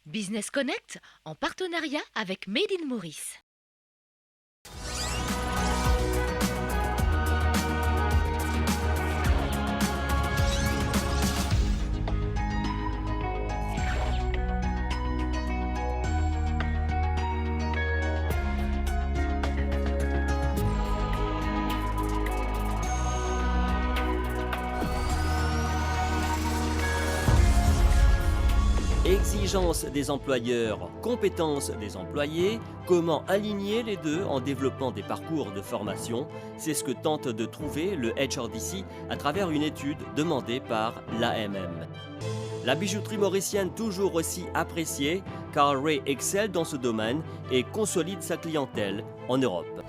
Business Connect en partenariat avec Made in Maurice. Exigences des employeurs, compétences des employés, comment aligner les deux en développant des parcours de formation, c'est ce que tente de trouver le HRDC à travers une étude demandée par l'AMM. La bijouterie mauricienne toujours aussi appréciée, car Ray excelle dans ce domaine et consolide sa clientèle en Europe.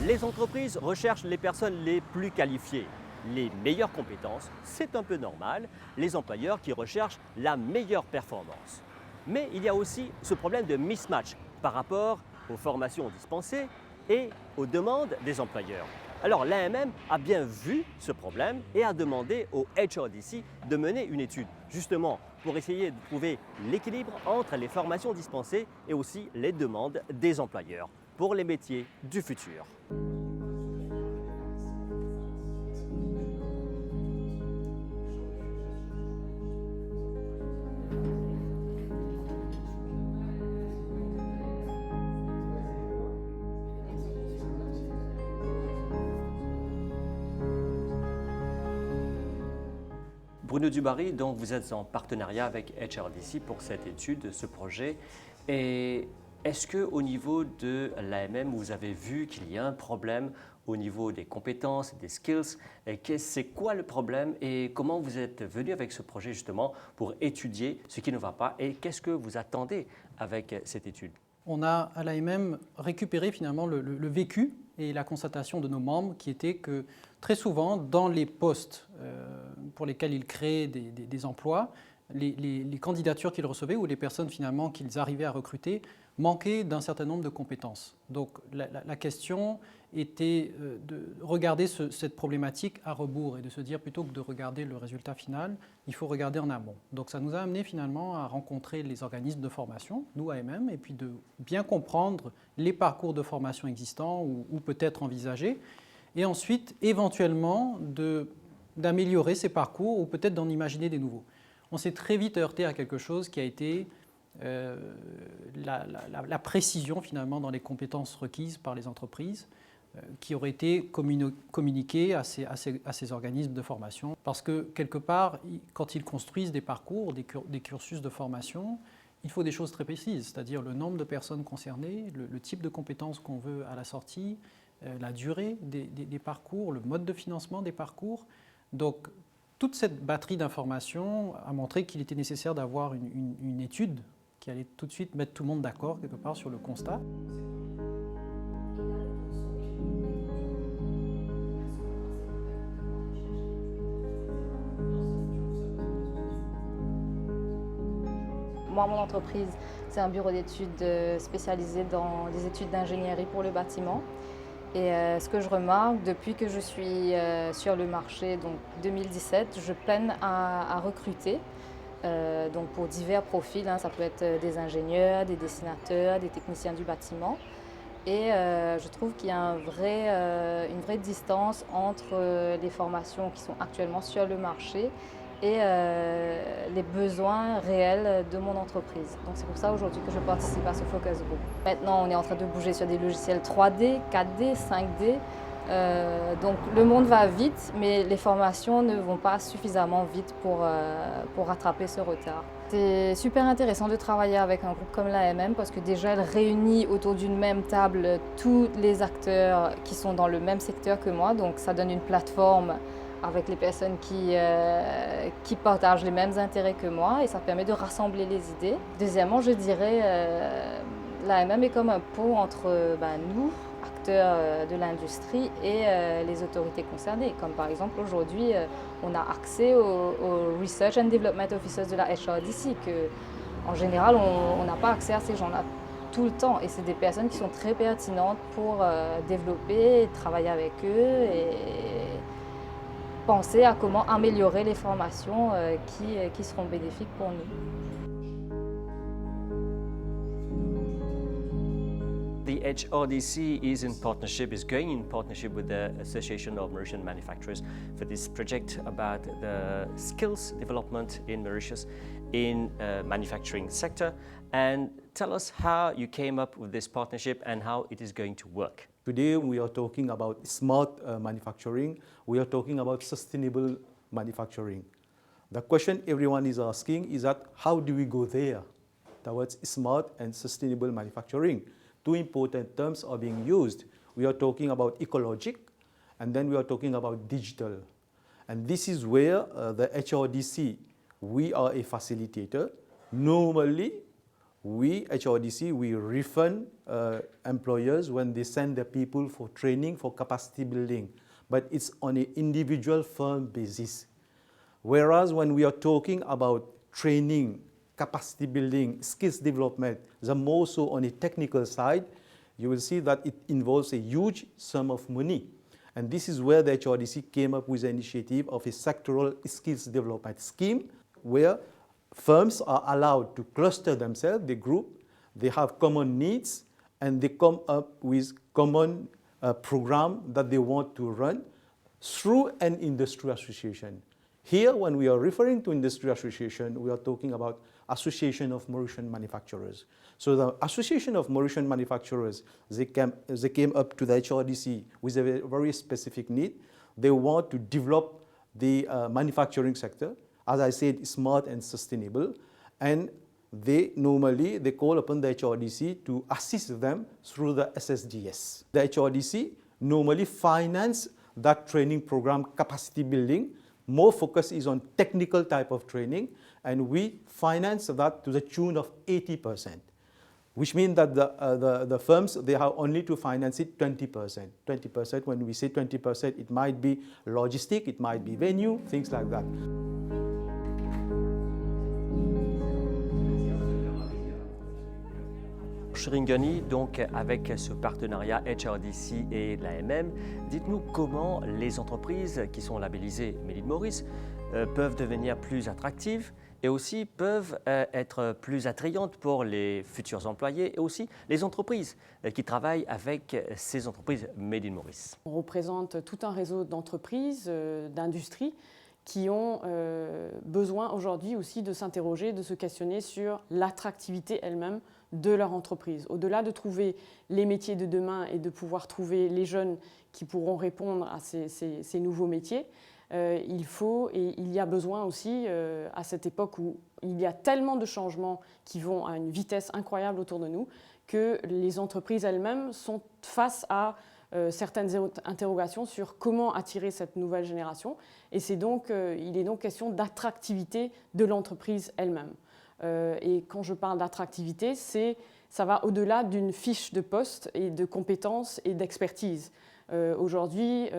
Les entreprises recherchent les personnes les plus qualifiées. Les meilleures compétences, c'est un peu normal, les employeurs qui recherchent la meilleure performance. Mais il y a aussi ce problème de mismatch par rapport aux formations dispensées et aux demandes des employeurs. Alors l'AMM a bien vu ce problème et a demandé au HRDC de mener une étude, justement pour essayer de trouver l'équilibre entre les formations dispensées et aussi les demandes des employeurs pour les métiers du futur. Bruno Dubarry, donc vous êtes en partenariat avec HRDC pour cette étude, ce projet. Et est-ce qu'au niveau de l'AMM, vous avez vu qu'il y a un problème au niveau des compétences, des skills? C'est quoi le problème et comment vous êtes venu avec ce projet justement pour étudier ce qui ne va pas et qu'est-ce que vous attendez avec cette étude? On a à l'AMM récupéré finalement le vécu et la constatation de nos membres qui était que très souvent dans les postes pour lesquels ils créaient des emplois, les candidatures qu'ils recevaient ou les personnes finalement qu'ils arrivaient à recruter manquaient d'un certain nombre de compétences. Donc la question était de regarder cette problématique à rebours et de se dire plutôt que de regarder le résultat final, il faut regarder en amont. Donc ça nous a amené finalement à rencontrer les organismes de formation, nous AMM, et puis de bien comprendre les parcours de formation existants ou peut-être envisagés, et ensuite éventuellement d'améliorer ces parcours ou peut-être d'en imaginer des nouveaux. On s'est très vite heurté à quelque chose qui a été la précision finalement dans les compétences requises par les entreprises qui auraient été communiquées à ces organismes de formation. Parce que quelque part, quand ils construisent des parcours, des cursus de formation, il faut des choses très précises, c'est-à-dire le nombre de personnes concernées, le type de compétences qu'on veut à la sortie, la durée des parcours, le mode de financement des parcours. Donc, toute cette batterie d'informations a montré qu'il était nécessaire d'avoir une étude qui allait tout de suite mettre tout le monde d'accord quelque part sur le constat. Moi, mon entreprise, c'est un bureau d'études spécialisé dans les études d'ingénierie pour le bâtiment. Et ce que je remarque depuis que je suis sur le marché, donc 2017, je peine à recruter. Donc pour divers profils, hein, ça peut être des ingénieurs, des dessinateurs, des techniciens du bâtiment. Et je trouve qu'il y a une vraie distance entre les formations qui sont actuellement sur le marché et les besoins réels de mon entreprise. Donc c'est pour ça aujourd'hui que je participe à ce focus group. Maintenant, on est en train de bouger sur des logiciels 3D, 4D, 5D. Donc le monde va vite, mais les formations ne vont pas suffisamment vite pour rattraper ce retard. C'est super intéressant de travailler avec un groupe comme l'AMM parce que déjà elle réunit autour d'une même table tous les acteurs qui sont dans le même secteur que moi, donc ça donne une plateforme avec les personnes qui partagent les mêmes intérêts que moi et ça permet de rassembler les idées. Deuxièmement, je dirais l'AMM est comme un pont entre nous, acteurs de l'industrie et les autorités concernées. Comme par exemple aujourd'hui, on a accès aux Research and Development Officers de la HRDC, que en général on n'a pas accès à ces gens-là tout le temps. Et c'est des personnes qui sont très pertinentes pour développer, travailler avec eux et penser à comment améliorer les formations qui seront bénéfiques pour nous. The HRDC is going in partnership with the Association of Mauritian Manufacturers for this project about the skills development in Mauritius in manufacturing sector. And tell us how you came up with this partnership and how it is going to work. Today we are talking about smart manufacturing. We are talking about sustainable manufacturing. The question everyone is asking is that how do we go there towards smart and sustainable manufacturing? Two important terms are being used. We are talking about ecologic and then we are talking about digital. And this is where the HRDC, we are a facilitator. Normally, we, HRDC, we refund employers when they send their people for training, for capacity building, but it's on an individual firm basis. Whereas when we are talking about training, capacity building, skills development, the more so on a technical side, you will see that it involves a huge sum of money. And this is where the HRDC came up with the initiative of a sectoral skills development scheme where firms are allowed to cluster themselves, they group, they have common needs, and they come up with common program that they want to run through an industry association. Here, when we are referring to industry association, we are talking about Association of Mauritian Manufacturers. So the Association of Mauritian Manufacturers, they came up to the HRDC with a very specific need. They want to develop the manufacturing sector, as I said, smart and sustainable, and they call upon the HRDC to assist them through the SSDS. The HRDC normally finance that training program, capacity building. More focus is on technical type of training, and we finance that to the tune of 80%, which means that the firms, they have only to finance it 20%. 20%, when we say 20%, it might be logistic, it might be venue, things like that. Shringani, donc avec ce partenariat HRDC et l'AMM, dites-nous comment les entreprises qui sont labellisées Made in Maurice peuvent devenir plus attractives et aussi peuvent être plus attrayantes pour les futurs employés et aussi les entreprises qui travaillent avec ces entreprises Made in Maurice. On représente tout un réseau d'entreprises, d'industries qui ont besoin aujourd'hui aussi de s'interroger, de se questionner sur l'attractivité elle-même de leur entreprise. Au-delà de trouver les métiers de demain et de pouvoir trouver les jeunes qui pourront répondre à ces nouveaux métiers, il faut et il y a besoin aussi, à cette époque où il y a tellement de changements qui vont à une vitesse incroyable autour de nous, que les entreprises elles-mêmes sont face à certaines interrogations sur comment attirer cette nouvelle génération. Et il est donc question d'attractivité de l'entreprise elle-même. Et quand je parle d'attractivité, ça va au-delà d'une fiche de poste et de compétences et d'expertise. Aujourd'hui,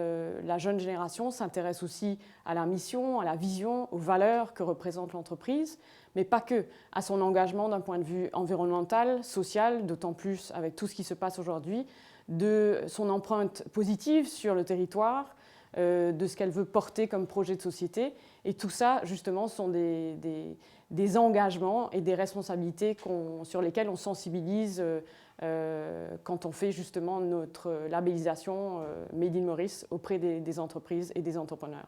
la jeune génération s'intéresse aussi à la mission, à la vision, aux valeurs que représente l'entreprise, mais pas que, à son engagement d'un point de vue environnemental, social, d'autant plus avec tout ce qui se passe aujourd'hui, de son empreinte positive sur le territoire, de ce qu'elle veut porter comme projet de société. Et tout ça, justement, sont des engagements et des responsabilités sur lesquelles on sensibilise quand on fait justement notre labellisation Made in Maurice auprès des entreprises et des entrepreneurs.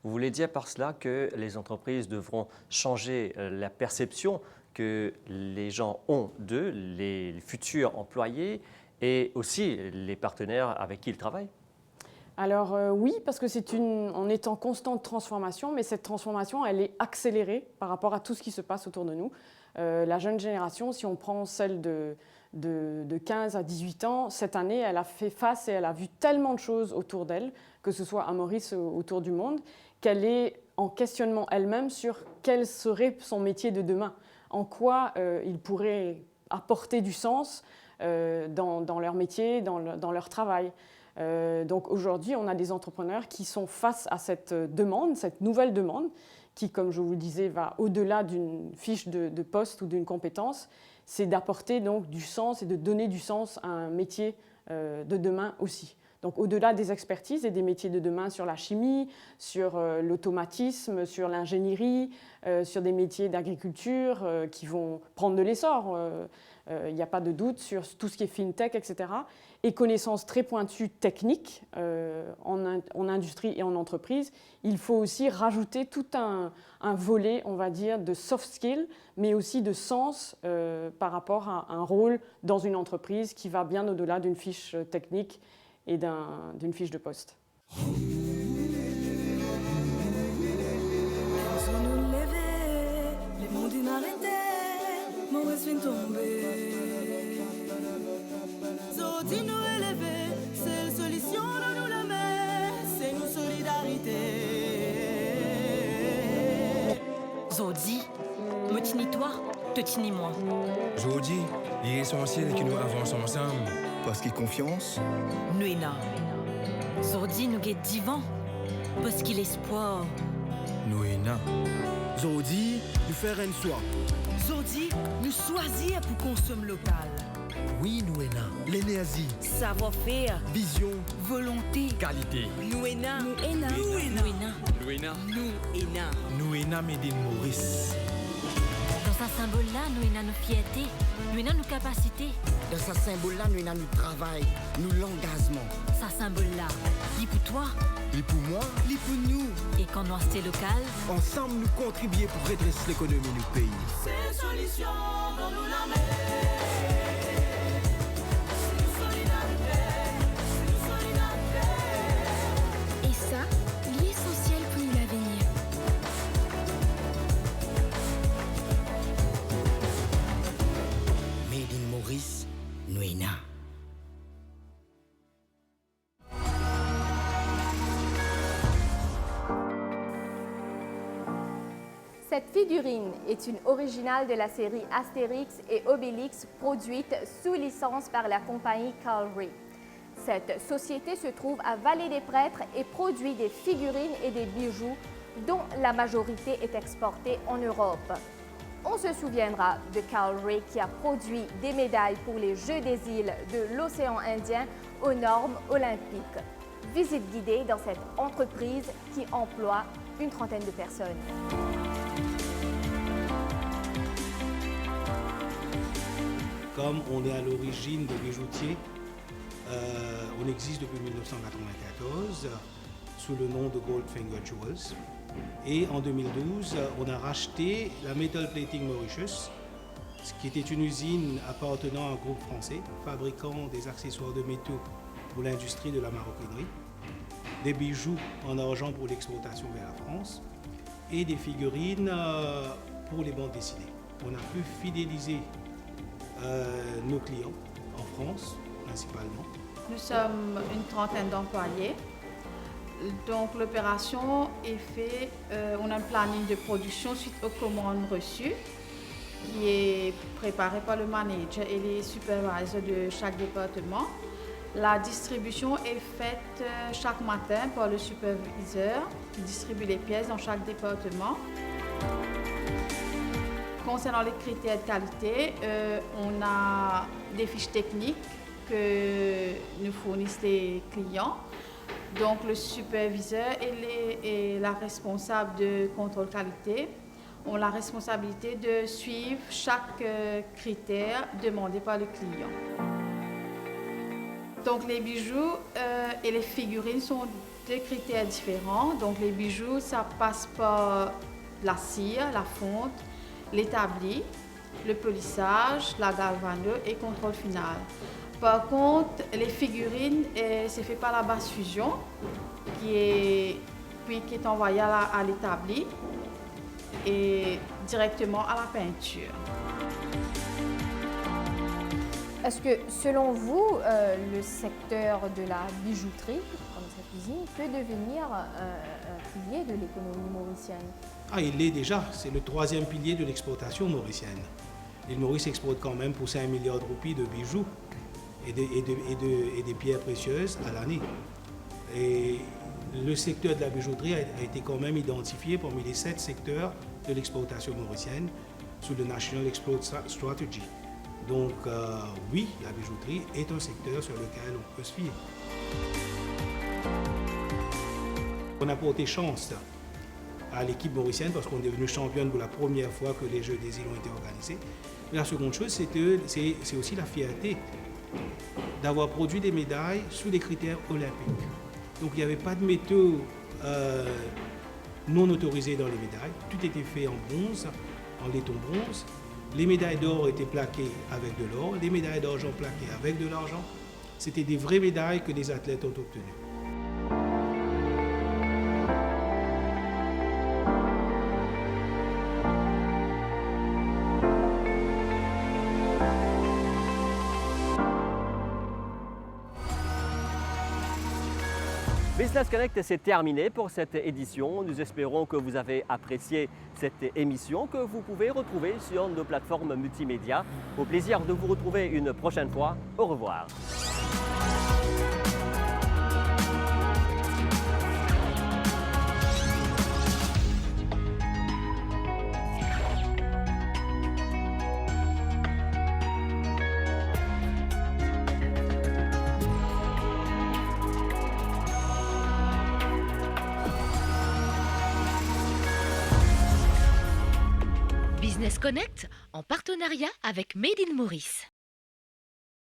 Vous voulez dire par cela que les entreprises devront changer la perception que les gens ont d'eux, les futurs employés et aussi les partenaires avec qui ils travaillent? Alors oui, parce que on est en constante transformation, mais cette transformation, elle est accélérée par rapport à tout ce qui se passe autour de nous. La jeune génération, si on prend celle de 15 à 18 ans, cette année, elle a fait face et elle a vu tellement de choses autour d'elle, que ce soit à Maurice ou autour du monde, qu'elle est en questionnement elle-même sur quel serait son métier de demain, en quoi il pourrait apporter du sens dans leur métier, dans leur travail. Donc aujourd'hui, on a des entrepreneurs qui sont face à cette demande, cette nouvelle demande, qui, comme je vous le disais, va au-delà d'une fiche de poste ou d'une compétence. C'est d'apporter donc du sens et de donner du sens à un métier de demain aussi. Donc au-delà des expertises et des métiers de demain sur la chimie, sur l'automatisme, sur l'ingénierie, sur des métiers d'agriculture qui vont prendre de l'essor, il n'y a pas de doute sur tout ce qui est fintech, etc. Et connaissances très pointues techniques en industrie et en entreprise, il faut aussi rajouter tout un volet, on va dire, de soft skills, mais aussi de sens par rapport à un rôle dans une entreprise qui va bien au-delà d'une fiche technique et d'une fiche de poste. Zodi, me tini-toi, te tini-moi. Zodi, l'essentiel est que nous avançons ensemble. Parce qu'il confiance. Nous et là. Zodi, nous guette divan. Parce qu'il espoir. Nous et là. Zodi, nous faire une soie. Zodi, nous choisir pour consommer local. Oui, nous et là. L'énergie. Savoir-faire. Vision. Volonté. Qualité. Nous et là. Nous et là. Nous et là. Nous et là. Nous et là. Nous et là, Médine Maurice. Dans sa symbole-là, nous et là nos fiertés. Nous et là nos capacités. Dans sa symbole-là, nous et là notre travail, nous l'engagement. Sa symbole-là, lit pour toi. Et pour moi, et pour nous. Et quand nous restons local. Ensemble, nous contribuer pour redresser l'économie du pays. C'est solution dans nous la mer. Et ça, l'essentiel pour nous l'avenir. Made in Maurice, Nuena. Cette figurine est une originale de la série Astérix et Obélix produite sous licence par la compagnie Calry. Cette société se trouve à Vallée-des-Prêtres et produit des figurines et des bijoux dont la majorité est exportée en Europe. On se souviendra de Calry qui a produit des médailles pour les Jeux des îles de l'océan Indien aux normes olympiques. Visite guidée dans cette entreprise qui emploie une trentaine de personnes. Comme on est à l'origine des bijoutiers, on existe depuis 1994 sous le nom de Goldfinger Jewels. Et en 2012, on a racheté la Metal Plating Mauritius, qui était une usine appartenant à un groupe français, fabriquant des accessoires de métaux pour l'industrie de la maroquinerie, des bijoux en argent pour l'exportation vers la France et des figurines pour les bandes dessinées. On a pu fidéliser nos clients en France principalement. Nous sommes une trentaine d'employés. Donc l'opération est faite, on a un planning de production suite aux commandes reçues qui est préparé par le manager et les supervisors de chaque département. La distribution est faite chaque matin par le superviseur qui distribue les pièces dans chaque département. Concernant les critères de qualité, on a des fiches techniques que nous fournissent les clients. Donc le superviseur et la responsable de contrôle qualité ont la responsabilité de suivre chaque critère demandé par le client. Donc les bijoux et les figurines sont deux critères différents. Donc les bijoux, ça passe par la cire, la fonte, l'établi, le polissage, la galvano et contrôle final. Par contre, les figurines, c'est fait par la basse fusion qui est envoyée à l'établi et directement à la peinture. Est-ce que, selon vous, le secteur de la bijouterie, comme cette usine, peut devenir un pilier de l'économie mauricienne? Ah, il l'est déjà. C'est le troisième pilier de l'exportation mauricienne. L'île Maurice exporte quand même pour 5 milliards de roupies de bijoux et des pierres précieuses à l'année. Et le secteur de la bijouterie a été quand même identifié parmi les 7 secteurs de l'exportation mauricienne sous le National Export Strategy. Donc oui, la bijouterie est un secteur sur lequel on peut se fier. On a porté chance à l'équipe mauricienne parce qu'on est devenu championne pour la première fois que les Jeux des îles ont été organisés. Mais la seconde chose, c'est aussi la fierté d'avoir produit des médailles sous des critères olympiques. Donc il n'y avait pas de métaux non autorisés dans les médailles. Tout était fait en bronze, en laiton bronze. Les médailles d'or étaient plaquées avec de l'or, les médailles d'argent plaquées avec de l'argent. C'était des vraies médailles que les athlètes ont obtenues. Business Connect, c'est terminé pour cette édition. Nous espérons que vous avez apprécié cette émission que vous pouvez retrouver sur nos plateformes multimédia. Au plaisir de vous retrouver une prochaine fois. Au revoir. Business Connect en partenariat avec Made in Maurice.